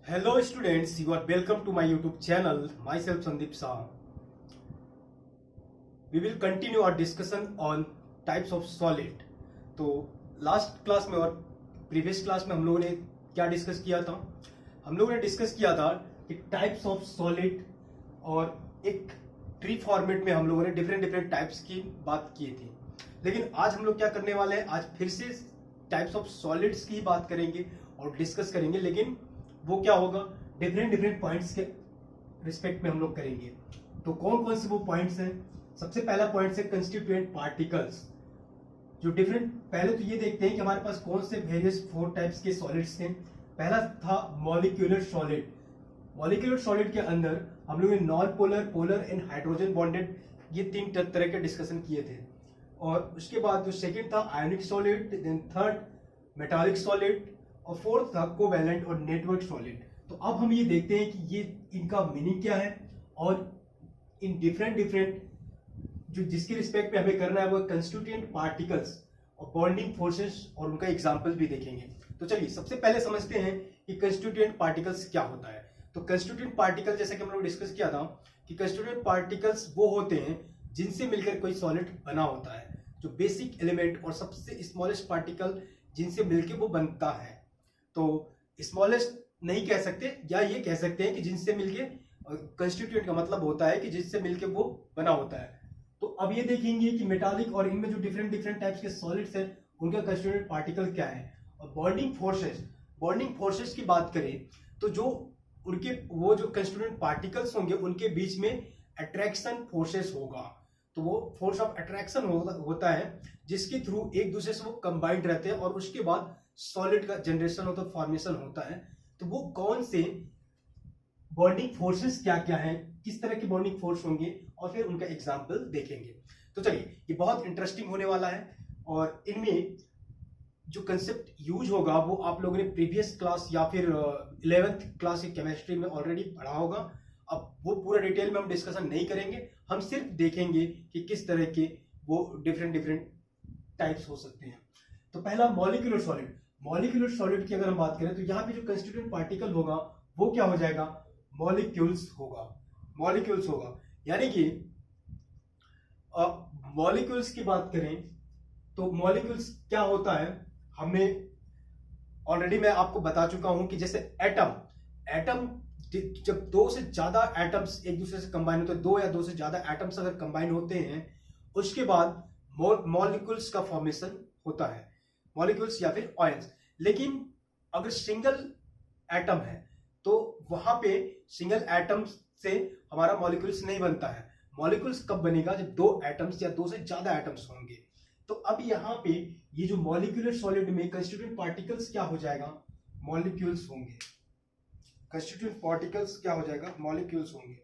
Hello students, you are welcome to my YouTube channel. Myself Sandeep Shah. We will continue our discussion on types of solid. तो last class में और previous class में हम लोगों ने क्या discuss किया था? हम लोगों ने डिस्कस किया था कि टाइप्स ऑफ सॉलिड और एक ट्री फॉर्मेट में हम लोगों ने डिफरेंट डिफरेंट टाइप्स की बात की थी। लेकिन आज हम लोग क्या करने वाले हैं, आज फिर से टाइप्स ऑफ सॉलिड्स की बात करेंगे और डिस्कस करेंगे, लेकिन वो क्या होगा, डिफरेंट डिफरेंट पॉइंट्स के रिस्पेक्ट में हम लोग करेंगे। तो कौन कौन से वो पॉइंट्स हैं? सबसे पहला पॉइंट है कंस्टिट्यूएंट पार्टिकल्स। जो डिफरेंट, पहले तो ये देखते हैं कि हमारे पास कौन से वेरियस 4 टाइप्स के सॉलिड्स थे। पहला था मॉलिक्यूलर सॉलिड। मॉलिक्यूलर सॉलिड के अंदर हम लोग ने non polar, polar and hydrogen bonded, ये 3 तरह के डिस्कशन किए थे। और उसके बाद जो सेकेंड था ionic solid, then third metallic solid, और फोर्थ था कोवैलेंट और नेटवर्क सॉलिड। तो अब हम ये देखते हैं कि ये इनका मीनिंग क्या है और इन डिफरेंट डिफरेंट जो जिसके रिस्पेक्ट में हमें करना है वो कंस्टिट्यूएंट पार्टिकल्स और बॉन्डिंग फोर्सेस और उनका एग्जांपल भी देखेंगे। तो चलिए सबसे पहले समझते हैं कि कंस्टिट्यूएंट पार्टिकल्स क्या होता है। तो कंस्टिट्यूएंट पार्टिकल, जैसे कि हम लोग डिस्कस किया था कि कंस्टिट्यूएंट पार्टिकल्स वो होते हैं जिनसे मिलकर कोई सॉलिड बना होता है, जो बेसिक एलिमेंट और सबसे स्मॉलेस्ट पार्टिकल जिनसे मिलकर वो बनता है। तो स्मॉलेस्ट नहीं कह सकते, या ये कह सकते हैं कि जिनसे मिलके, कंस्टिट्यूएंट का मतलब होता है कि जिससे मिलके वो बना होता है। तो अब ये देखेंगे कि मेटालिक और इनमें जो डिफरेंट डिफरेंट टाइप्स के सॉलिड्स हैं उनका कंस्टिट्यूएंट पार्टिकल क्या है। और बॉन्डिंग फोर्सेस की बात करें तो जो उनके वो जो कंस्टिट्यूएंट पार्टिकल्स होंगे उनके बीच में अट्रैक्शन फोर्सेस होगा। तो वो फोर्स ऑफ अट्रैक्शन होता है जिसके थ्रू एक दूसरे से वो कंबाइंड रहते हैं और उसके बाद सॉलिड का जनरेशन होता है, फॉर्मेशन होता है। तो वो कौन से बॉन्डिंग फोर्सेस क्या क्या हैं, किस तरह के बॉन्डिंग फोर्स होंगे और फिर उनका एग्जांपल देखेंगे। तो चलिए, ये बहुत इंटरेस्टिंग होने वाला है और इनमें जो कंसेप्ट यूज होगा वो आप लोगों ने प्रीवियस क्लास या फिर 11th क्लास की केमिस्ट्री में ऑलरेडी पढ़ा होगा। अब वो पूरा डिटेल में हम डिस्कशन नहीं करेंगे, हम सिर्फ देखेंगे कि किस तरह के वो डिफरेंट डिफरेंट टाइप्स हो सकते हैं। तो पहला मॉलिक्यूलर सॉलिड। मॉलिक्यूलर सॉलिड की अगर हम बात करें तो यहाँ पे जो कंस्टिट्यूएंट पार्टिकल होगा वो क्या हो जाएगा, मॉलिक्यूल्स होगा। यानी कि मॉलिक्यूल्स की बात करें तो मॉलिक्यूल्स क्या होता है, हमें ऑलरेडी मैं आपको बता चुका हूं कि जैसे एटम जब 2 से ज्यादा एटम्स एक दूसरे से कंबाइन होते हैं, 2 या 2 से ज्यादा एटम्स अगर कंबाइन होते हैं उसके बाद मॉलिक्यूल्स का फॉर्मेशन होता है, मॉलिक्यूल्स या फिर आयंस। लेकिन अगर सिंगल एटम है तो वहां पे सिंगल एटम से हमारा मॉलिक्यूल्स नहीं बनता है। मॉलिक्यूल्स कब बनेगा, जब 2 एटम्स या 2 से ज्यादा एटम्स होंगे। तो अब यहाँ पे ये जो मॉलिक्यूलर सॉलिड में कंस्टिट्यूएंट पार्टिकल्स क्या हो जाएगा, मॉलिक्यूल्स होंगे। कंस्टिट्यूएंट पार्टिकल्स क्या हो जाएगा, मॉलिक्यूल्स होंगे,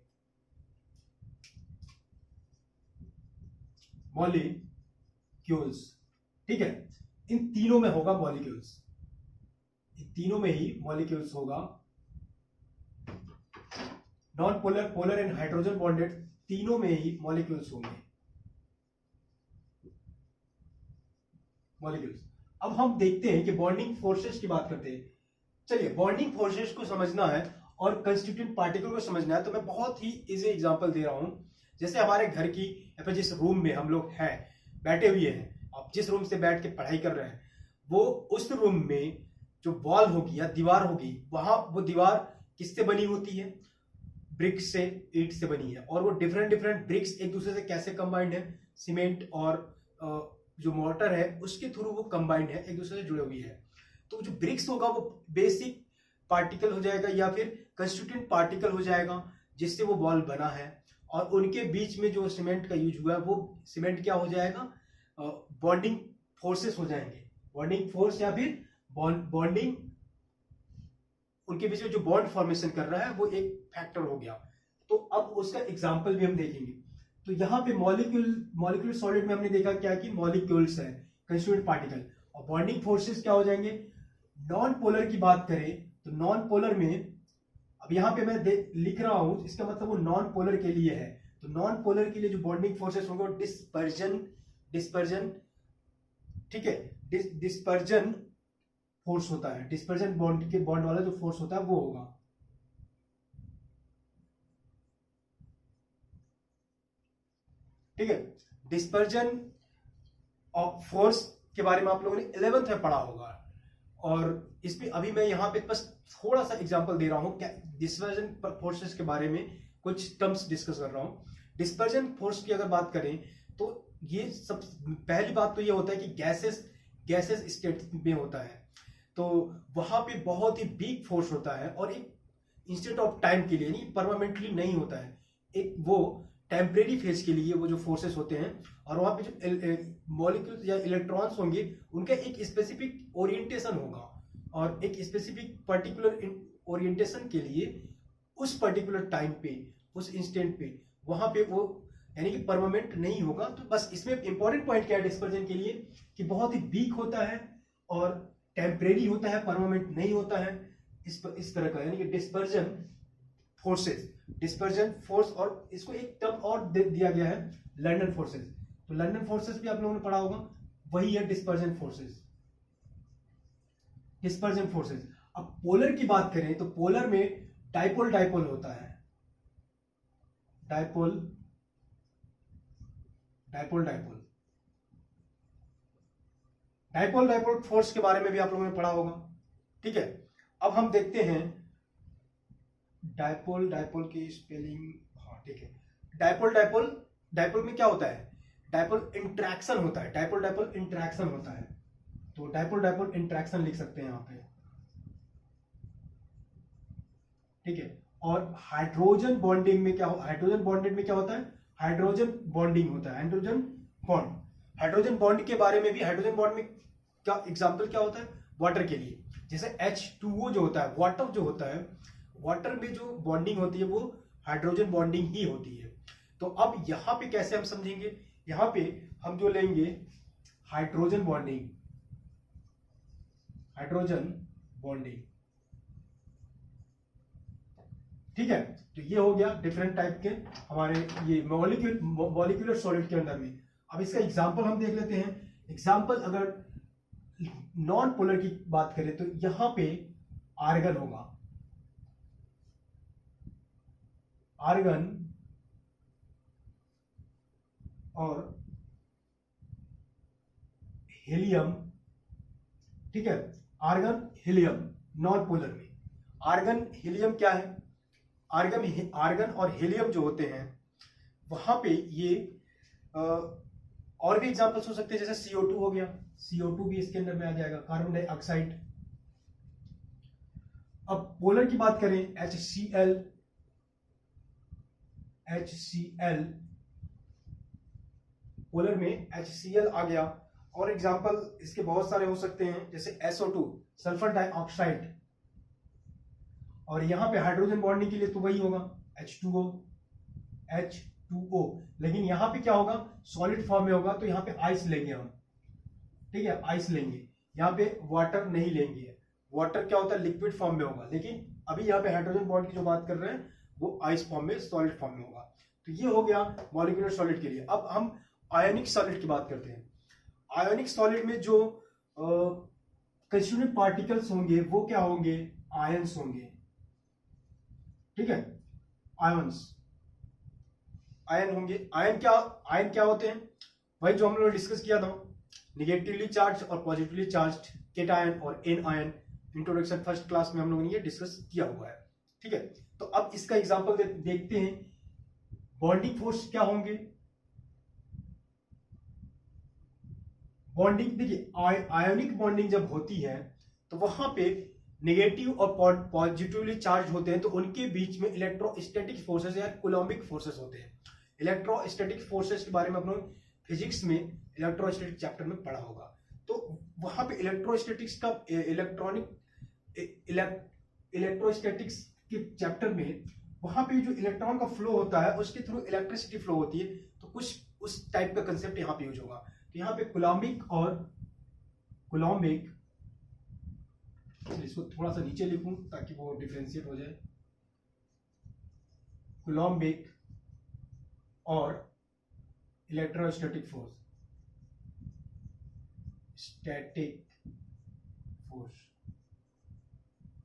मॉलिक्यूल्स। ठीक है, इन तीनों में होगा मॉलिक्यूल्स, इन तीनों में ही मॉलिक्यूल्स होगा। Non polar, polar and hydrogen bonded, तीनों में ही मॉलिक्यूल्स होंगे, मॉलिक्यूल्स। अब हम देखते हैं कि बॉन्डिंग फोर्सेस की बात करते हैं। चलिए, बॉन्डिंग फोर्सेस को समझना है और कंस्टिट्यूएंट पार्टिकल को समझना है तो मैं बहुत ही इजी एग्जांपल दे रहा हूं। जैसे हमारे घर की या फिर जिस रूम में हम लोग हैं, बैठे हुए हैं, आप जिस रूम से बैठ के पढ़ाई कर रहे हैं, वो उस रूम में जो वॉल होगी या दीवार होगी, वहां वो दीवार किससे बनी होती है, ब्रिक्स से, ईंट से बनी है। और वो डिफरेंट डिफरेंट ब्रिक्स एक दूसरे से कैसे कंबाइंड है, सीमेंट और जो मोर्टर है उसके थ्रू वो कंबाइंड है, एक दूसरे से जुड़े हुई है। तो जो ब्रिक्स होगा वो बेसिक पार्टिकल हो जाएगा या फिर कंस्टिट्यूएंट पार्टिकल हो जाएगा जिससे वो बॉल बना है। और उनके बीच में जो सीमेंट का यूज हुआ है वो सीमेंट क्या हो जाएगा, बॉन्डिंग फोर्सेस हो जाएंगे, बॉन्डिंग फोर्स या फिर बॉन्डिंग, उनके बीच में जो बॉन्ड फॉर्मेशन कर रहा है वो एक फैक्टर हो गया। तो अब उसका एग्जांपल भी हम देखेंगे। तो यहाँ पे मॉलिक्यूलर सॉलिड में हमने देखा क्या कि मॉलिक्यूल्स है, कंस्टिट्यूएंट पार्टिकल। और बॉन्डिंग फोर्सेस क्या हो जाएंगे, नॉन पोलर की बात करें तो नॉन पोलर में, अब यहाँ पे मैं लिख रहा हूं इसका मतलब वो नॉन पोलर के लिए है। तो नॉन पोलर के लिए जो बॉन्डिंग फोर्सेस होंगे वो डिस्पर्जन, ठीक है, डिस्पर्जन फोर्स होता है, डिस्पर्जन बॉन्ड वाला जो फोर्स होता है वो होगा। ठीक है। डिस्पर्जन ऑफ फोर्स के बारे में आप लोगों ने 11th में पढ़ा होगा, और इसमें अभी मैं यहाँ पे बस थोड़ा सा एग्जांपल दे रहा हूँ, क्या डिस्पर्जन फोर्सेस के बारे में कुछ टर्म्स डिस्कस कर रहा हूँ। डिस्पर्जन फोर्स की अगर बात करें तो ये सब, पहली बात तो ये होता है कि गैसेस स्टेट में होता है, तो वहां पे बहुत ही वीक फोर्स होता है, और एक इंस्टेंट ऑफ टाइम के लिए, नहीं परमानेंटली नहीं होता है, एक वो टेम्परेरी फेज के लिए वो जो फोर्सेस होते हैं, और वहां पे जो मॉलिक्यूल्स या इलेक्ट्रॉन्स होंगे उनका एक स्पेसिफिक ओरिएंटेशन होगा, और एक स्पेसिफिक पर्टिकुलर ओरिएंटेशन के लिए उस पर्टिकुलर टाइम पे, उस इंस्टेंट पे वहां पे वो यानी कि परमानेंट नहीं होगा। तो बस इसमें इंपॉर्टेंट पॉइंट क्या है डिस्पर्जन के लिए, कि बहुत ही वीक होता है और टेम्परेरी होता है, परमानेंट नहीं होता है, इस तरह का, यानी कि डिस्पर्जन फोर्सेस, डिस्पर्जन फोर्स। और इसको एक टर्म और दिया गया है, लंडन फोर्सेस। तो लंडन फोर्सेस भी आप लोगों ने पढ़ा होगा, वही है डिस्पर्जन फोर्सेस, डिस्पर्जन फोर्सेस। अब पोलर की बात करें तो पोलर में डाइपोल डाइपोल होता है, dipole dipole dipole dipole dipole force के बारे में भी आप लोगों ने पढ़ा होगा, ठीक है। अब हम देखते हैं डाइपोल डाइपोल की स्पेलिंग, हाँ ठीक है। डाइपोल डाइपोल डाइपोल में क्या होता है, डाइपोल इंट्रैक्शन होता है, डाइपोल डाइपोल इंट्रैक्शन होता है, तो डाइपोल डाइपोल इंट्रैक्शन लिख सकते हैं यहां पे, ठीक है। और हाइड्रोजन बॉन्डिंग में क्या हो, हाइड्रोजन बॉन्डेड में क्या होता है, हाइड्रोजन बॉन्डिंग होता है, हाइड्रोजन बॉन्ड। हाइड्रोजन बॉन्ड के बारे में भी, हाइड्रोजन बॉन्ड में क्या एग्जांपल क्या होता है, वाटर के लिए, जैसे H2O जो होता है, वाटर जो होता है, वाटर में जो बॉन्डिंग होती है वो हाइड्रोजन बॉन्डिंग ही होती है। तो अब यहां पे कैसे हम समझेंगे, यहां पे हम जो लेंगे हाइड्रोजन बॉन्डिंग, हाइड्रोजन बॉन्डिंग, ठीक है। तो ये हो गया डिफरेंट टाइप के हमारे ये मॉलिक्यूलर सॉलिड के अंदर में। अब इसका एग्जांपल हम देख लेते हैं। एग्जांपल अगर नॉन पोलर की बात करें तो यहां पे आर्गन होगा, आर्गन और हीलियम, ठीक है। आर्गन हीलियम नॉन पोलर में, आर्गन हीलियम क्या है, आर्गन और हीलियम जो होते हैं वहां पे ये और भी एग्जांपल्स हो सकते हैं, जैसे CO2 हो गया, CO2 भी इसके अंदर में आ जाएगा, कार्बन डाइऑक्साइड। अब पोलर की बात करें, HCl, पोलर में HCl आ गया, और एग्जांपल इसके बहुत सारे हो सकते हैं, जैसे SO2 सल्फर डाइऑक्साइड, और यहां पे हाइड्रोजन बॉन्डिंग के लिए तो वही होगा H2O, लेकिन यहां पे क्या होगा, सॉलिड फॉर्म में होगा, तो यहां पे आइस लेंगे हम, ठीक है, आइस लेंगे, यहां पे वाटर नहीं लेंगे। वाटर क्या होता है, लिक्विड फॉर्म में होगा, लेकिन अभी यहां पे हाइड्रोजन बॉन्ड की जो बात कर रहे हैं वो आइस फॉर्म में, सॉलिड फॉर्म में होगा। तो ये हो गया मॉलिक्यूलर सॉलिड के लिए। अब हम आयोनिक सॉलिड की बात करते हैं। आयोनिक सॉलिड में जो कंस्टिट्यूएंट पार्टिकल्स होंगे वो क्या होंगे, आयंस होंगे, ठीक है, आयंस, आयन होंगे। आयन क्या होते हैं, वही जो हम लोगों ने डिस्कस किया था, निगेटिवली चार्ज और पॉजिटिवली चार्ज केटायन और anion. Introduction first class में हम लोगों ने ये डिस्कस किया हुआ है, ठीक है। तो अब इसका एग्जांपल देखते हैं। बॉन्डिंग फोर्स क्या होंगे, बॉन्डिंग देखिए, आयोनिक बॉन्डिंग जब होती है तो वहां पे नेगेटिव और पॉजिटिवली चार्ज होते हैं, तो उनके बीच में इलेक्ट्रोस्टैटिक फोर्सेस या कूलॉम्बिक फोर्सेस होते हैं। इलेक्ट्रोस्टैटिक फोर्सेस के बारे में आप लोग फिजिक्स में इलेक्ट्रोस्टैटिक चैप्टर में पढ़ा होगा। तो वहां पे इलेक्ट्रोस्टैटिक्स का इलेक्ट्रोस्टैटिक्स के चैप्टर में वहां पे जो इलेक्ट्रॉन का फ्लो होता है उसके थ्रू इलेक्ट्रिसिटी फ्लो होती है, तो कुछ उस टाइप का कंसेप्ट यहाँ पे यूज होगा। तो यहाँ पे कूलॉम्बिक और कूलॉम्बिक, इसको थोड़ा सा नीचे लिखूं ताकि वो डिफरेंशिएट हो जाए, कूलॉम्बिक और इलेक्ट्रोस्टैटिक फोर्स, स्टैटिक फोर्स,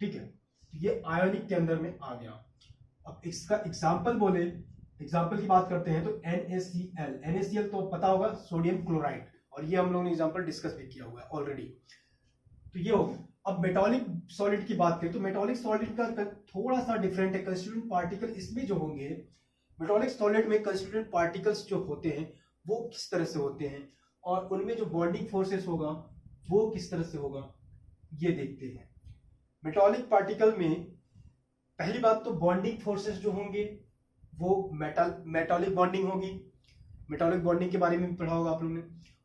ठीक है। तो ये आयोनिक के अंदर में आ गया। अब इसका एग्जांपल बोले एग्जाम्पल की बात करते हैं तो NaCl तो पता होगा, सोडियम क्लोराइड, और ये हम लोगों ने एग्जाम्पल डिस्कस भी किया हुआ है ऑलरेडी। तो ये हो गया। अब मेटालिक सॉलिड की बात करें तो मेटालिक सॉलिड का थोड़ा सा डिफरेंट है। कंस्टिट्यूएंट पार्टिकल इसमें जो होंगे, मेटालिक सॉलिड में कंस्टिट्यूएंट पार्टिकल्स जो होते हैं वो किस तरह से होते हैं, और उनमें जो बॉन्डिंग फोर्सेस होगा वो किस तरह से होगा, ये देखते हैं। मेटालिक पार्टिकल में पहली बात तो बॉन्डिंग फोर्सेस जो होंगे वो मेटालिक बॉन्डिंग होगी। मेटालिक बॉन्डिंग के बारे में भी पढ़ा होगा आप लोगों ने।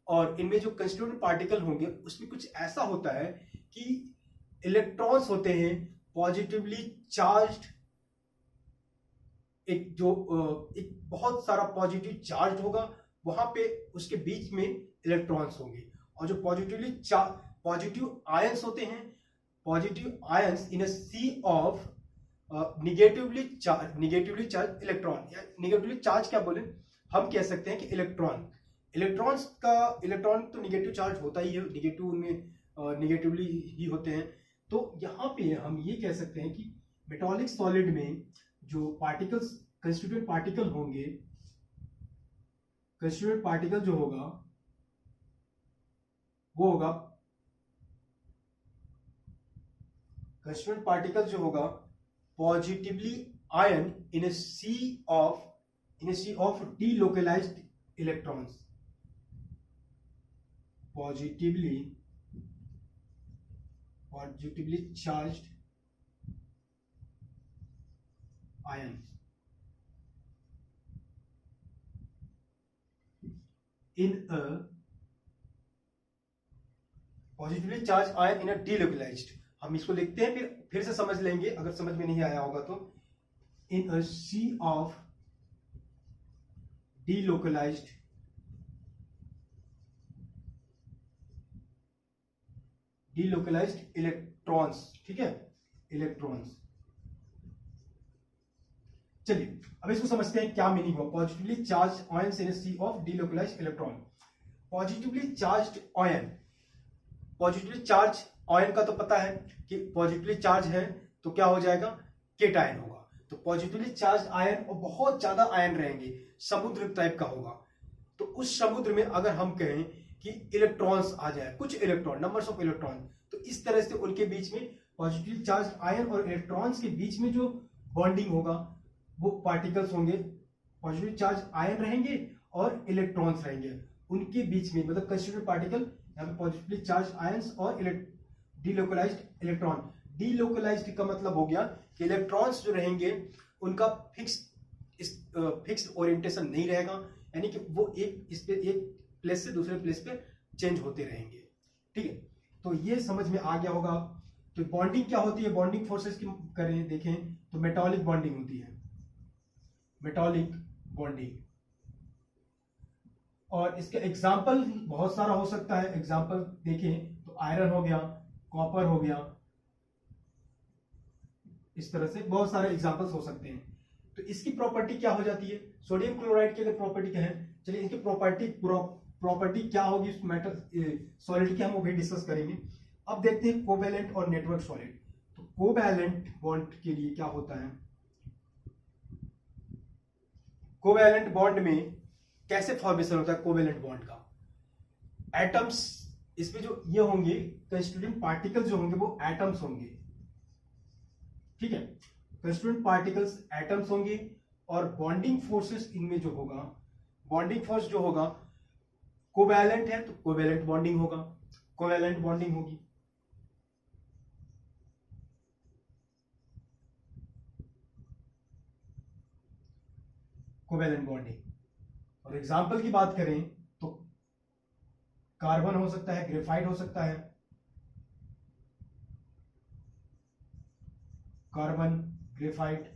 और इनमें जो कंस्टिट्यूएंट पार्टिकल होंगे उसमें कुछ ऐसा होता है कि इलेक्ट्रॉन्स होते हैं पॉजिटिवली चार्ज्ड, एक बहुत सारा पॉजिटिव चार्ज होगा, वहां पे उसके बीच में इलेक्ट्रॉन्स होंगे। और जो पॉजिटिव आयंस होते हैं, positive ions in a sea of negatively charge electron, या निगेटिवली चार्ज क्या बोले, हम कह सकते हैं कि इलेक्ट्रॉन तो निगेटिव चार्ज होता ही है, निगेटिव में निगेटिवली ही होते हैं। तो यहाँ पे हम ये कह सकते हैं कि मेटालिक सॉलिड में जो पार्टिकल्स कंस्टिट्यूएंट पार्टिकल होंगे, कंस्टिट्यूएंट पार्टिकल जो होगा वो होगा कंस्टिट्यूएंट पार्टिकल जो होगा positively ion in a sea of delocalised electrons, positively charged ions in a positively charged ion in a delocalized, हम इसको लिखते हैं फिर से समझ लेंगे अगर समझ में नहीं आया होगा तो, in a sea of delocalized electrons, ठीक है, इलेक्ट्रॉन्स। चलिए अब इसको समझते हैं क्या मीनिंग हुआ positively charge ions in sea of delocalised electron. Positively charged ion, positively charge ion का तो पता है कि पॉजिटिवली चार्ज है तो क्या हो जाएगा, केटायन होगा। तो पॉजिटिवली चार्ज आयन, और बहुत ज्यादा आयन रहेंगे, समुद्र टाइप का होगा। तो उस समुद्र में अगर हम कहें कि इलेक्ट्रॉन्स आ जाए, कुछ इलेक्ट्रॉन, नंबर्स ऑफ इलेक्ट्रॉन, तो इस तरह से उनके बीच में पॉजिटिवली चार्ज आयन और इलेक्ट्रॉन्स के बीच में जो बॉन्डिंग होगा वो पार्टिकल्स होंगे, पॉजिटिवली चार्ज आयन रहेंगे और इलेक्ट्रॉन्स रहेंगे उनके बीच में, मतलब कंस्टिट्यूएंट पार्टिकल यहाँ पे पॉजिटिवली चार्ज आयंस और डीलोकलाइज्ड इलेक्ट्रॉन। डीलोकलाइज्ड का मतलब हो गया कि इलेक्ट्रॉन्स जो रहेंगे उनका फिक्स ओरिएंटेशन नहीं रहेगा, यानी कि वो एक प्लेस से दूसरे प्लेस पे चेंज होते रहेंगे, ठीक है। तो ये समझ में आ गया होगा। तो बॉन्डिंग क्या होती है, बॉन्डिंग फोर्सेस की करें देखें तो मेटालिक बॉन्डिंग होती है, मेटालिक बॉन्डिंग। और इसका एग्जाम्पल बहुत सारा हो सकता है। एग्जाम्पल देखें तो आयरन हो गया, कॉपर हो गया, इस तरह से बहुत सारे एग्जाम्पल्स हो सकते हैं। तो इसकी प्रॉपर्टी क्या हो जाती है, सोडियम क्लोराइड की अगर प्रॉपर्टी कहें, चलिए इनकी प्रॉपर्टी क्या होगी इस मेटल सॉलिड की, हम वो भी डिस्कस करेंगे। अब देखते हैं कोवैलेंट और नेटवर्क सॉलिड। तो कोवैलेंट बॉन्ड के लिए क्या होता है, कोवैलेंट बॉन्ड में कैसे फॉर्मेशन होता है कोवैलेंट बॉन्ड का, एटम्स इसमें जो ये होंगे कंस्टिट्यूएंट पार्टिकल जो होंगे वो एटम्स होंगे, ठीक है, कंस्टिट्यूएंट पार्टिकल्स एटम्स होंगे। और बॉन्डिंग फोर्सेस इनमें जो होगा, बॉन्डिंग फोर्स जो होगा कोवैलेंट है तो कोवैलेंट बॉन्डिंग होगा, कोवैलेंट बॉन्डिंग होगी। Covalent bonding. और एग्जाम्पल की बात करें तो कार्बन हो सकता है, ग्रेफाइट हो सकता है, कार्बन, ग्रेफाइट,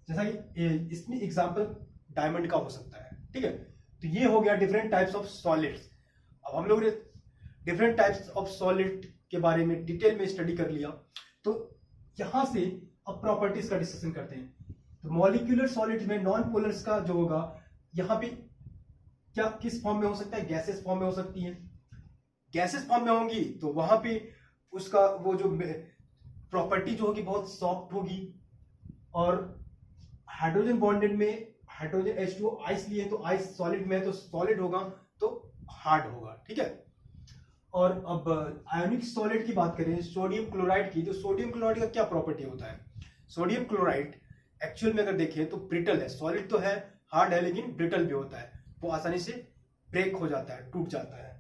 जैसा कि इसमें एग्जाम्पल डायमंड का हो सकता है, ठीक है। तो ये हो गया डिफरेंट टाइप्स ऑफ सॉलिड्स। अब हम लोग ने डिफरेंट टाइप्स ऑफ सॉलिड के बारे में डिटेल में स्टडी कर लिया। तो यहां से अब प्रॉपर्टीज का डिस्कशन करते हैं। तो मॉलिक्यूलर सॉलिड में नॉन पोलर्स का जो होगा, यहां पे क्या किस फॉर्म में हो सकता है, गैसेस फॉर्म में हो सकती है। गैसेस फॉर्म में होंगी तो वहां पे उसका वो जो प्रॉपर्टी जो होगी बहुत सॉफ्ट होगी, और हाइड्रोजन बॉन्डेड में हाइड्रोजन H2O आइस लिए तो आइस सॉलिड में है तो सॉलिड होगा तो हार्ड होगा, ठीक है। और अब आयोनिक सॉलिड की बात करें सोडियम क्लोराइड की, तो सोडियम क्लोराइड का क्या प्रॉपर्टी होता है? सोडियम क्लोराइड एक्चुअल में अगर देखें तो ब्रिटल है, सॉलिड तो है, हार्ड है, लेकिन ब्रिटल भी होता है, वो आसानी से ब्रेक हो जाता है, टूट जाता है।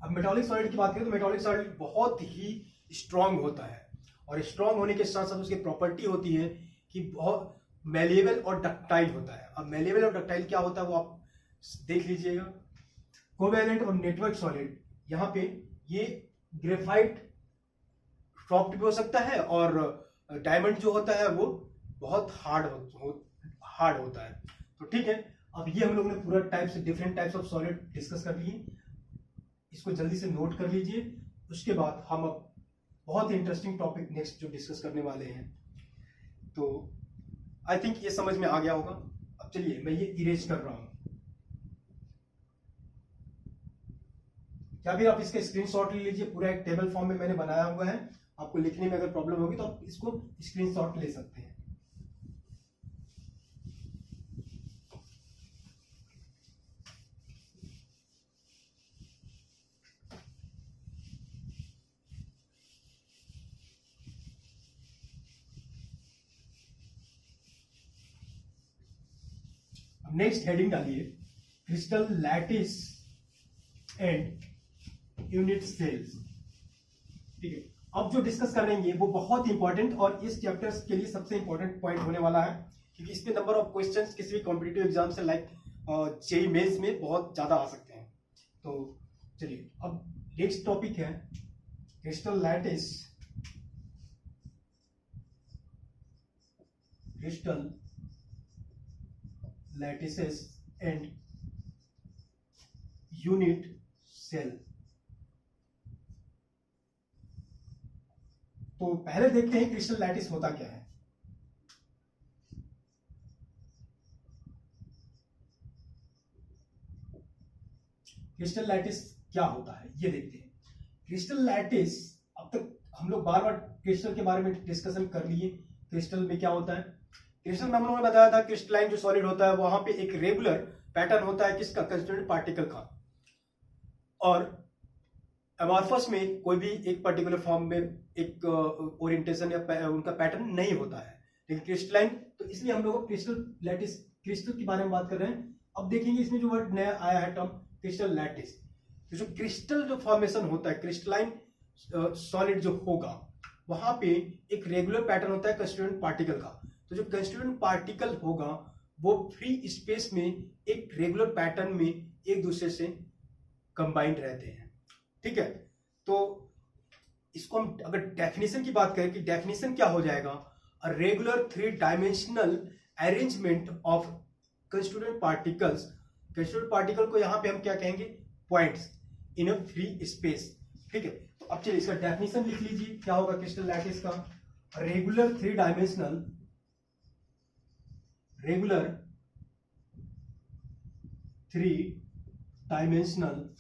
अब मेटालिक सॉलिड की बात करें तो मेटालिक सॉलिड बहुत ही स्ट्रांग होता है, और स्ट्रांग होने के साथ साथ उसकी प्रॉपर्टी होती है कि बहुत मेलेबल और डक्टाइल होता है। अब मेलेबल और डक्टाइल क्या होता है वो आप देख लीजिएगा। कोवैलेंट और नेटवर्क सॉलिड, यहाँ पे ये ग्रेफाइट सॉफ्ट भी हो सकता है, और डायमंड जो होता है वो बहुत हार्ड होता है। तो ठीक है, अब ये हम लोग ने पूरा different types of solid discuss कर लिए, इसको जल्दी से नोट कर लीजिए। उसके बाद हम अब बहुत ही इंटरेस्टिंग टॉपिक नेक्स्ट जो डिस्कस करने वाले हैं, तो आई थिंक ये समझ में आ गया होगा। अब चलिए मैं ये इरेज कर रहा हूं, या फिर आप इसका स्क्रीनशॉट ले लीजिए, पूरा एक टेबल फॉर्म में मैंने बनाया हुआ है, आपको लिखने में अगर प्रॉब्लम होगी तो आप इसको स्क्रीनशॉट ले सकते हैं। नेक्स्ट हेडिंग डालिए, crystal lattice and unit cells. ठीक है, अब जो डिस्कस कर रहे हैं वो बहुत इंपॉर्टेंट और इस चैप्टर के लिए सबसे इंपॉर्टेंट पॉइंट होने वाला है, क्योंकि इसमें नंबर ऑफ क्वेश्चंस किसी भी कॉम्पिटिटिव एग्जाम से लाइक जेईई मेंस में बहुत ज्यादा आ सकते हैं। तो चलिए अब नेक्स्ट टॉपिक है crystal lattices and unit cell. तो पहले देखते हैं क्रिस्टल लैटिस होता क्या है। क्रिस्टल लैटिस क्या होता है ये देखते हैं। क्रिस्टल लैटिस, अब तक हम लोग बार बार क्रिस्टल के बारे में डिस्कशन कर लिए, क्रिस्टल में क्या होता है। क्रिस्टल में हम लोगों ने बताया था क्रिस्टलाइन जो सॉलिड होता है वहां पे एक रेगुलर पैटर्न होता है किसका, कंस्टिट्यूएंट पार्टिकल का, और अमॉर्फस में कोई भी एक पर्टिकुलर फॉर्म में एक ओरिएंटेशन या उनका पैटर्न नहीं होता है, लेकिन क्रिस्टलाइन, तो इसलिए हम लोग क्रिस्टल लैटिस क्रिस्टल के बारे में बात कर रहे हैं। अब देखेंगे इसमें जो वर्ड नया आया है टर्म क्रिस्टल लैटिस, तो जो क्रिस्टल जो फॉर्मेशन होता है क्रिस्टलाइन सॉलिड जो होगा वहां पे एक रेगुलर पैटर्न होता है कंस्टिट्यूएंट पार्टिकल का। तो जो कंस्टिट्यूएंट पार्टिकल होगा वो फ्री स्पेस में एक रेगुलर पैटर्न में एक दूसरे से कंबाइंड रहते हैं, ठीक है। तो इसको हम अगर डेफिनेशन की बात करें कि डेफिनेशन क्या हो जाएगा, a regular 3 dimensional arrangement of constituent particles. Constituent particle को यहां पे हम क्या कहेंगे, points in a free space, ठीक है। तो अब चलिए इसका डेफिनेशन लिख लीजिए, क्या होगा क्रिस्टल लैटिस का, regular 3 dimensional regular 3 dimensional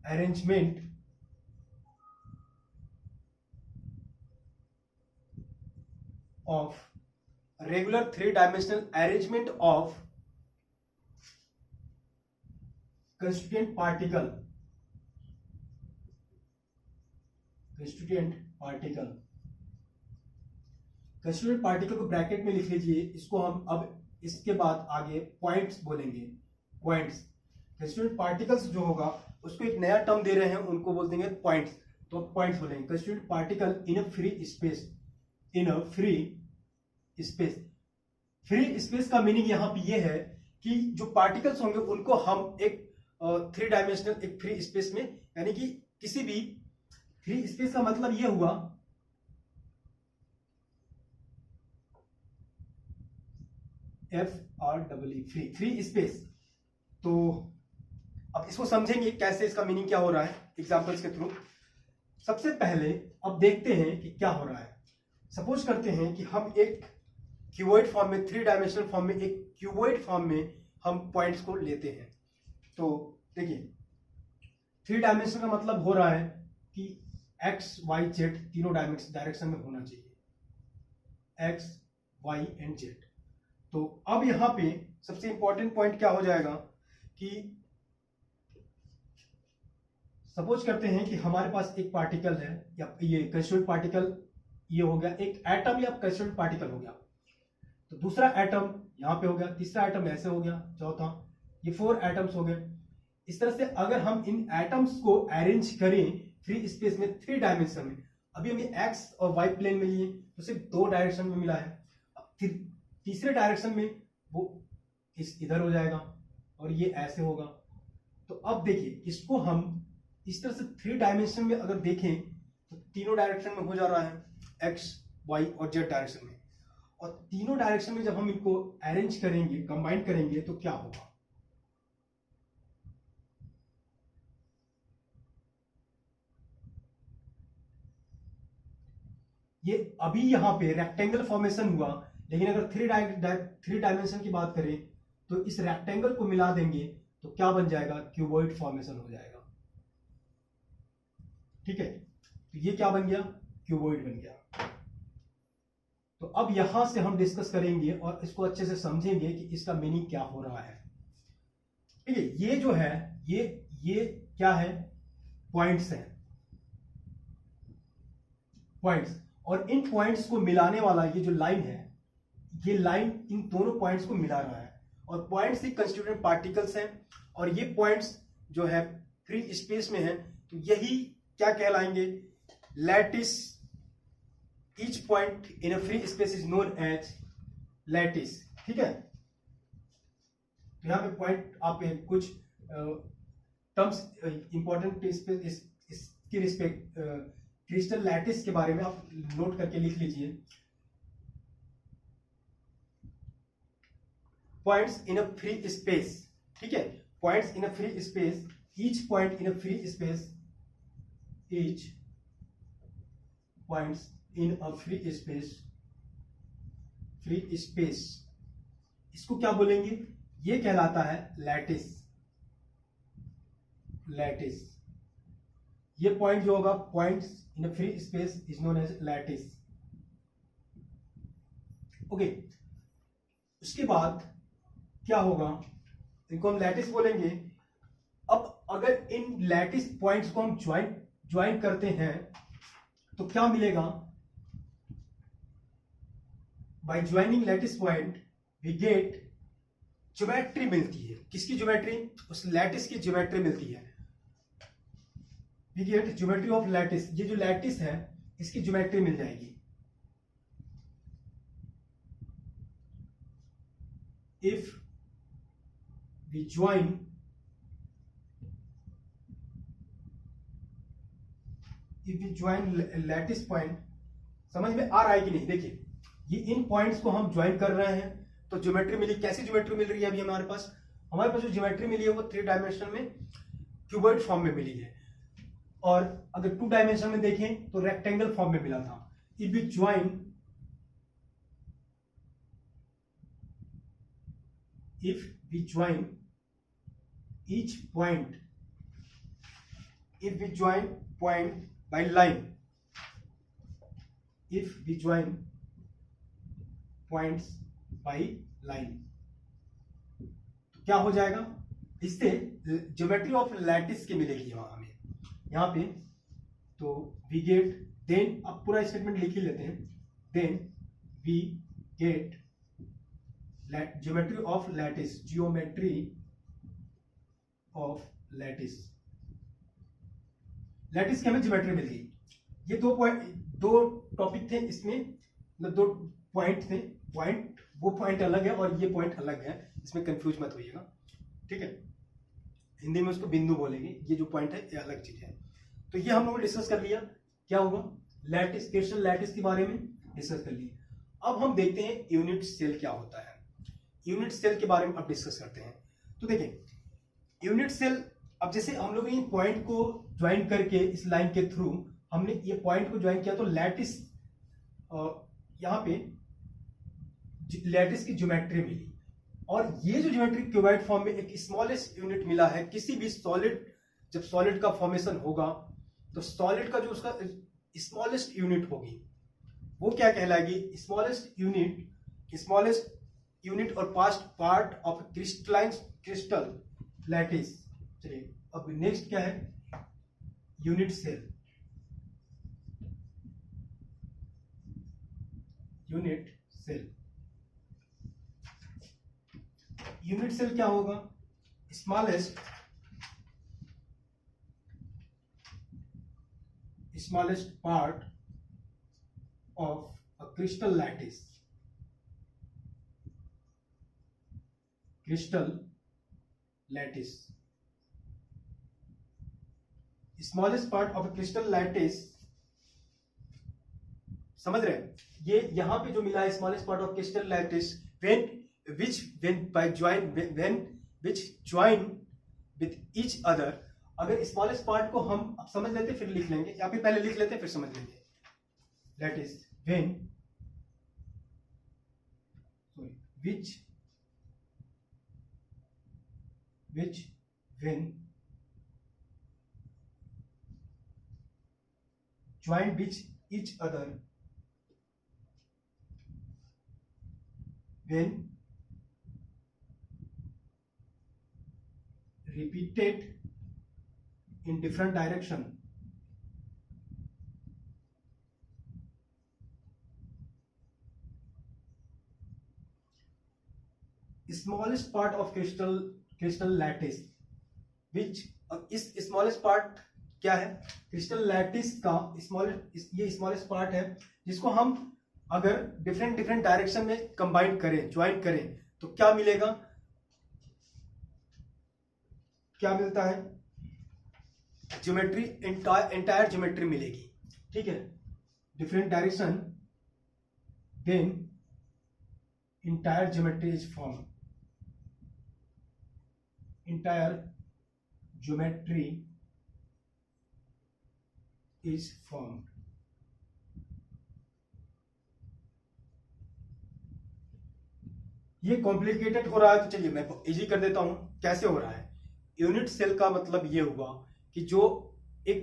arrangement of regular 3-dimensional arrangement of constituent particle को ब्रैकेट में लिख लीजिए। इसको हम अब इसके बाद आगे पॉइंट्स बोलेंगे, पॉइंट्स। कंस्टिट्यूएंट पार्टिकल्स जो होगा उसको एक नया टर्म दे रहे हैं, उनको बोल देंगे पॉइंट्स, तो पॉइंट्स बोलेंगे। Constituent particle in a free space, free space का मीनिंग यहां पे ये है कि जो पार्टिकल्स होंगे उनको हम एक 3 डायमेंशनल एक फ्री स्पेस में, यानी कि किसी भी फ्री स्पेस का मतलब ये हुआ FREE, फ्री स्पेस। तो अब इसको समझेंगे कैसे, इसका मीनिंग क्या हो रहा है एग्जांपल्स के थ्रू। सबसे पहले अब देखते हैं कि क्या हो रहा है। सपोज करते हैं कि हम एक क्यूबॉइड फॉर्म में, 3 डायमेंशनल फॉर्म में, एक क्यूबॉइड फॉर्म में हम पॉइंट्स को लेते हैं। तो देखिए थ्री डायमेंशन का मतलब हो रहा है कि एक्स वाई जेड तीनों डायरेक्शन में होना चाहिए, एक्स वाई एंड जेड। तो अब यहां पे सबसे इंपॉर्टेंट पॉइंट क्या हो जाएगा कि सपोज करते हैं कि हमारे पास एक पार्टिकल है, या ये कंस्टिट्यूएंट पार्टिकल ये हो गया, एक एटम या कंस्टिट्यूएंट पार्टिकल हो गया, तो दूसरा एटम यहां पे हो गया, तीसरा एटम ऐसे हो गया, चौथा, ये 4 एटम्स हो गए। इस तरह से अगर हम इन एटम्स को अरेंज करें फ्री स्पेस में 3 डायमेंशन में, अभी हमें एक्स और वाई प्लेन में लिए तो सिर्फ 2 डायरेक्शन में मिला है, अब फिर तीसरे डायरेक्शन में वो इस इधर हो जाएगा और ये ऐसे होगा। तो अब देखिए इसको हम इस तरह से 3 डायमेंशन में अगर देखें तो तीनों डायरेक्शन में हो जा रहा है, एक्स वाई और जेड डायरेक्शन में, और तीनों डायरेक्शन में जब हम इनको अरेंज करेंगे, कंबाइन करेंगे, तो क्या होगा, ये अभी यहां पे रेक्टेंगल फॉर्मेशन हुआ, लेकिन अगर थ्री डायमेंशन की बात करें तो इस रेक्टेंगल को मिला देंगे तो क्या बन जाएगा, क्यूबॉइड फॉर्मेशन हो जाएगा। ठीक है, तो ये क्या बन गया, क्यूबॉइड बन गया। तो अब यहां से हम डिस्कस करेंगे और इसको अच्छे से समझेंगे कि इसका मीनिंग क्या हो रहा है। ठीक है, ये जो है ये क्या है, पॉइंट्स हैं, पॉइंट्स, और इन पॉइंट्स को मिलाने वाला ये जो लाइन है, ये लाइन इन दोनों पॉइंट्स को मिला रहा है, और पॉइंट्स ही कंस्टिट्यूएंट पार्टिकल्स हैं, और ये पॉइंट्स जो है फ्री स्पेस में है, तो यही क्या कहलाएंगे, lattice. Each point in a free space is known as lattice. ठीक है, तो यहां पे पॉइंट आप कुछ टर्म्स इंपॉर्टेंट इसकी रिस्पेक्ट क्रिस्टल लैटिस के बारे में आप नोट करके लिख लीजिए। Points in a free space, ठीक है, points in a free space, each point in a free space, each points in a free space, इसको क्या बोलेंगे, ये कहलाता है लैटिस। लैटिस, ये पॉइंट जो होगा, points in a free space is known as lattice. Okay, उसके बाद क्या होगा, इनको हम लैटिस बोलेंगे। अब अगर इन लैटिस पॉइंट्स को हम ज्वाइन करते हैं तो क्या मिलेगा, by joining lattice point we get geometry मिलती है। किसकी ज्योमेट्री, उस लैटिस की ज्योमेट्री मिलती है। We get geometry of lattice, ये जो लैटिस है इसकी ज्योमेट्री मिल जाएगी। If we join lattice point, समझ में आ रहा है कि नहीं, देखिए ये इन पॉइंट्स को हम ज्वाइन कर रहे हैं तो ज्योमेट्री मिली। कैसी ज्योमेट्री मिल रही है, अभी हमारे पास जो ज्योमेट्री मिली है वो 3 डायमेंशन में क्यूबॉइड फॉर्म में मिली है, और अगर 2 डायमेंशन में देखें तो रेक्टेंगल फॉर्म में मिला था। If we join each point, if we join point by line, if we join points by line, तो क्या हो जाएगा, इससे ज्योमेट्री ऑफ लैटिस की मिलेगी हमें यहां पे। तो वी गेट, देन अब पूरा स्टेटमेंट लिख ही लेते हैं, then we get geometry of lattice, geometry of lattice, lattice की हमें ज्योमेट्री मिल गई। ये दो टॉपिक थे इसमें, मतलब 2 पॉइंट थे, वो पॉइंट अलग है और ये पॉइंट अलग है, इसमें कंफ्यूज मत होइएगा। ठीक है, हिंदी में उसको बिंदु बोलेंगे, ये जो पॉइंट है ये अलग चीज है। तो ये हम लोगों ने डिस्कस कर लिया, क्या होगा, लैटिस, क्रिस्टल लैटिस के बारे में डिस्कस कर लिया। अब हम देखते हैं यूनिट सेल क्या होता है। यूनिट सेल के बारे में अब डिस्कस करते हैं। तो देखिए यूनिट सेल, अब जैसे हम लोग इन पॉइंट को ज्वाइन करके इस लाइन के थ्रू हमने ये पॉइंट को ज्वाइन किया, तो लैटिस, यहां पे लैटिस की ज्योमेट्री मिली, और ये जो ज्योमेट्री क्यूबॉइड फॉर्म में एक स्मॉलेस्ट यूनिट मिला है किसी भी सॉलिड जब सॉलिड का फॉर्मेशन होगा तो सॉलिड का जो उसका स्मॉलेस्ट यूनिट होगी वो क्या कहलाएगी, स्मॉलेस्ट यूनिट और पार्ट ऑफ क्रिस्टल लैटिस। चलिए अब नेक्स्ट क्या है, यूनिट सेल। यूनिट सेल क्या होगा, smallest part of a crystal lattice. Smallest part of a crystal lattice, समझ रहे हैं? ये यहां पे जो मिला है smallest part of crystal lattice which join with each other। अगर स्मॉलेस्ट पार्ट को हम अब समझ लेते फिर लिख लेंगे, या फिर पहले लिख लेते फिर समझ लेंगे। That is when join with each other, when repeated in different direction, smallest part of crystal lattice which इस स्मॉलेस्ट पार्ट क्या है, क्रिस्टल लैटिस का ये स्मॉलेस्ट पार्ट है जिसको हम अगर डिफरेंट डायरेक्शन में कंबाइन करें, ज्वाइन करें तो क्या मिलेगा, क्या मिलता है, ज्योमेट्री, एंटायर ज्योमेट्री मिलेगी। ठीक है, different direction then entire geometry is form, entire geometry is form. ये कॉम्प्लिकेटेड हो रहा है तो चलिए मैं इजी कर देता हूं कैसे हो रहा है। यूनिट सेल का मतलब ये हुआ कि जो एक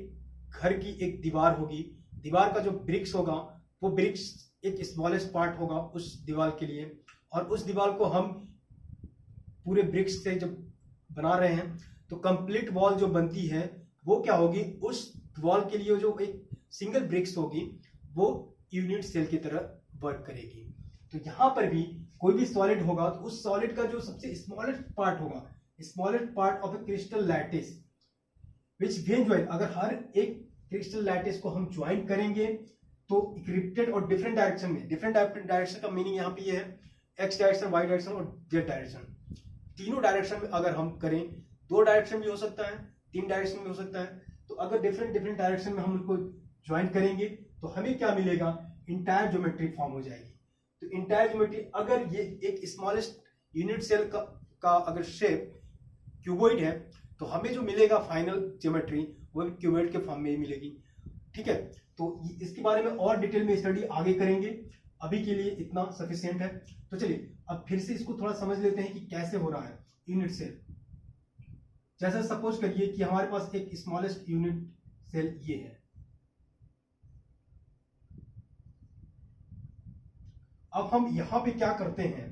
घर की एक दीवार होगी, दीवार का जो ब्रिक्स होगा वो ब्रिक्स एक स्मॉलेस्ट पार्ट होगा उस दीवार के लिए, और उस दीवार को हम पूरे ब्रिक्स से जब बना रहे हैं तो कंप्लीट वॉल जो बनती है वो क्या होगी, उस वॉल के लिए जो एक सिंगल ब्रिक्स होगी वो यूनिट सेल की तरह वर्क करेगी। तो यहां पर भी कोई भी सॉलिड होगा तो उस सॉलिड का जो सबसे स्मॉलेस्ट पार्ट होगा, smallest part of A crystal lattice which when join, अगर हर एक क्रिस्टल लैटिस को हम ज्वाइन करेंगे तो रिपीटेड और डिफरेंट डायरेक्शन में, डिफरेंट डायरेक्शन का मीनिंग यहाँ पे ये है एक्स डायरेक्शन, वाई डायरेक्शन और जेड डायरेक्शन, तीनों डायरेक्शन में अगर हम करें, 2 डायरेक्शन भी हो सकता है, 3 डायरेक्शन भी हो सकता है, तो अगर डिफरेंट डायरेक्शन में हम उनको ज्वाइन करेंगे तो हमें क्या मिलेगा, इंटायर ज्योमेट्री फॉर्म हो जाएगी। तो इंटायर ज्योमेट्री, अगर ये एक स्मॉलेस्ट यूनिट सेल का अगर शेप क्यूबॉइड है तो हमें जो मिलेगा फाइनल ज्योमेट्री वो क्यूबॉइड के फॉर्म में ही मिलेगी। ठीक है, तो इसके बारे में और डिटेल में स्टडी आगे करेंगे, अभी के लिए इतना सफिशिएंट है। तो चलिए अब फिर से इसको थोड़ा समझ लेते हैं कि कैसे हो रहा है यूनिट सेल। जैसा सपोज करिए कि हमारे पास एक स्मॉलेस्ट यूनिट सेल ये है, अब हम यहां पे क्या करते हैं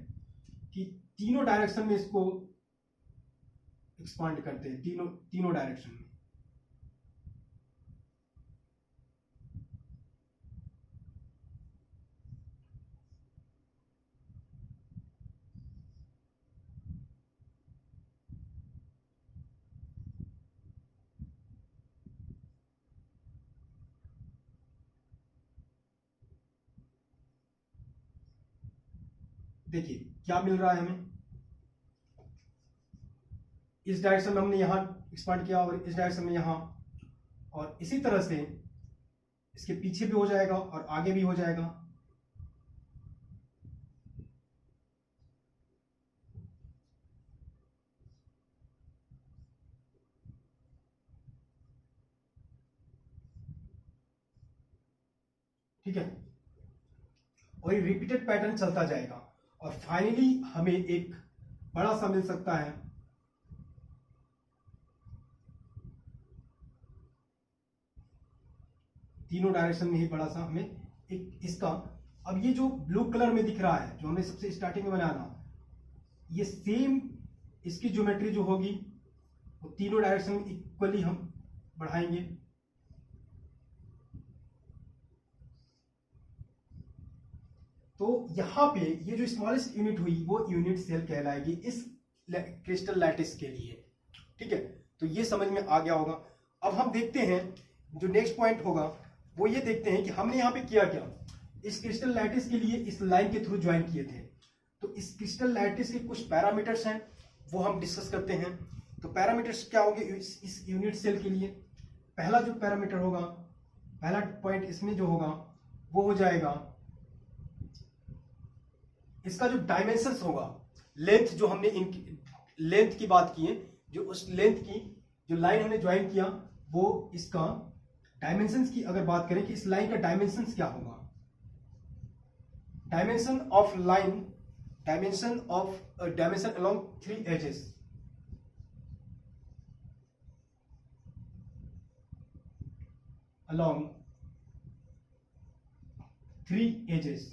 कि तीनों डायरेक्शन में इसको एक्सपांड करते हैं, तीनों डायरेक्शन में। देखिए क्या मिल रहा है हमें, इस डायरेक्शन में हमने यहां एक्सपांड किया और इस डायरेक्शन में यहां, और इसी तरह से इसके पीछे भी हो जाएगा और आगे भी हो जाएगा। ठीक है, और ये रिपीटेड पैटर्न चलता जाएगा और फाइनली हमें एक बड़ा सा मिल सकता है तीनों डायरेक्शन में ही बड़ा सा हमें एक इसका, अब ये जो ब्लू कलर में दिख रहा है जो हमने सबसे स्टार्टिंग में बनाया था, ये सेम इसकी ज्योमेट्री जो होगी वो तीनों डायरेक्शन में इक्वली हम बढ़ाएंगे। तो यहां पे ये जो स्मॉलेस्ट यूनिट हुई वो यूनिट सेल कहलाएगी इस क्रिस्टल लैटिस के लिए। ठीक है, तो ये समझ में आ गया होगा। अब हम देखते हैं जो नेक्स्ट पॉइंट होगा वो ये देखते हैं कि हमने यहाँ पे किया क्या, इस क्रिस्टल लैटिस के लिए इस लाइन के थ्रू ज्वाइन किए थे। तो इस क्रिस्टल लैटिस के कुछ पैरामीटर्स हैं वो हम डिस्कस करते हैं। तो पैरामीटर्स क्या होंगे इस यूनिट सेल के लिए? पहला जो पैरामीटर होगा, पहला पॉइंट इसमें जो होगा वो हो जाएगा इसका जो डायमेंशंस होगा, लेंथ जो हमने लेंथ की बात की है, जो उस लेंथ की जो लाइन हमने ज्वाइन किया वो इसका डायमेंशंस की अगर बात करें कि इस लाइन का डायमेंशंस क्या होगा, dimension of line, dimension along 3 edges, along 3 edges,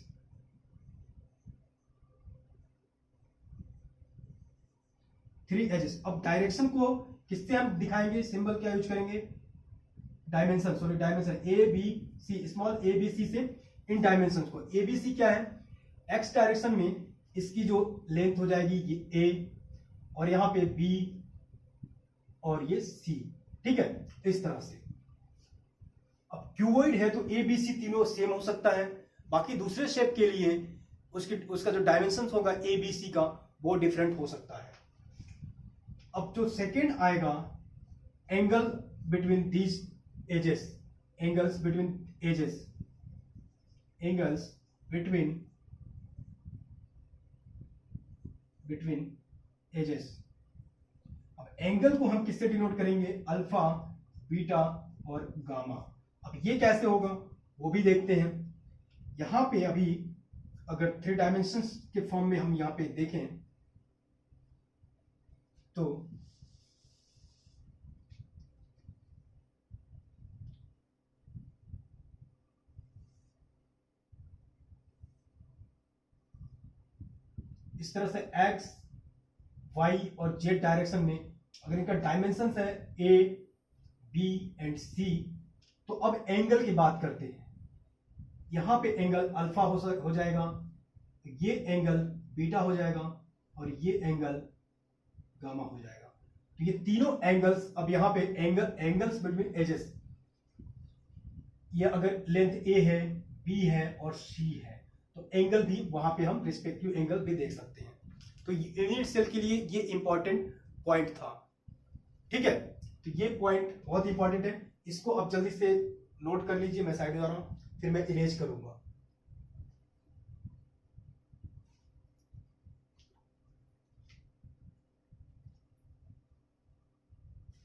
अब डायरेक्शन को किससे हम दिखाएंगे, सिंबल क्या यूज करेंगे, dimension, sorry dimension A B C, small A B C से इन डायमेंशन को, ए बी सी क्या है, एक्स डायरेक्शन में इसकी जो लेंथ हो जाएगी ये ए और यहां पे बी और ये सी। ठीक है, इस तरह से। अब क्यूबॉइड है तो ए बी सी तीनों सेम हो सकता है, बाकी दूसरे शेप के लिए उसका जो डायमेंशन होगा ए बी सी का वो डिफरेंट हो सकता है। अब जो सेकेंड आएगा, angle between these edges, angles between edges, angles between edges. अब एंगल को हम किससे डिनोट करेंगे, अल्फा, बीटा और गामा। अब ये कैसे होगा वो भी देखते हैं। यहां पे अभी अगर 3 डायमेंशंस के फॉर्म में हम यहां पे देखें तो इस तरह से एक्स, वाई और जेड डायरेक्शन में अगर इनका डायमेंशन है ए, बी एंड सी, तो अब एंगल की बात करते हैं। यहां पे एंगल अल्फा हो जाएगा, ये एंगल बीटा हो जाएगा और ये एंगल गामा हो जाएगा। तो ये तीनों एंगल्स, अब यहां पे एंगल्स बिटवीन एजेस, ये अगर लेंथ ए है, बी है और सी है तो एंगल भी वहां पे हम रिस्पेक्टिव एंगल भी देख सकते हैं। तो यूनिट सेल के लिए ये इंपॉर्टेंट पॉइंट था। ठीक है, तो ये पॉइंट बहुत इंपॉर्टेंट है, इसको आप जल्दी से नोट कर लीजिए। मैं साइड जा रहा हूं, फिर मैं इरेज करूंगा।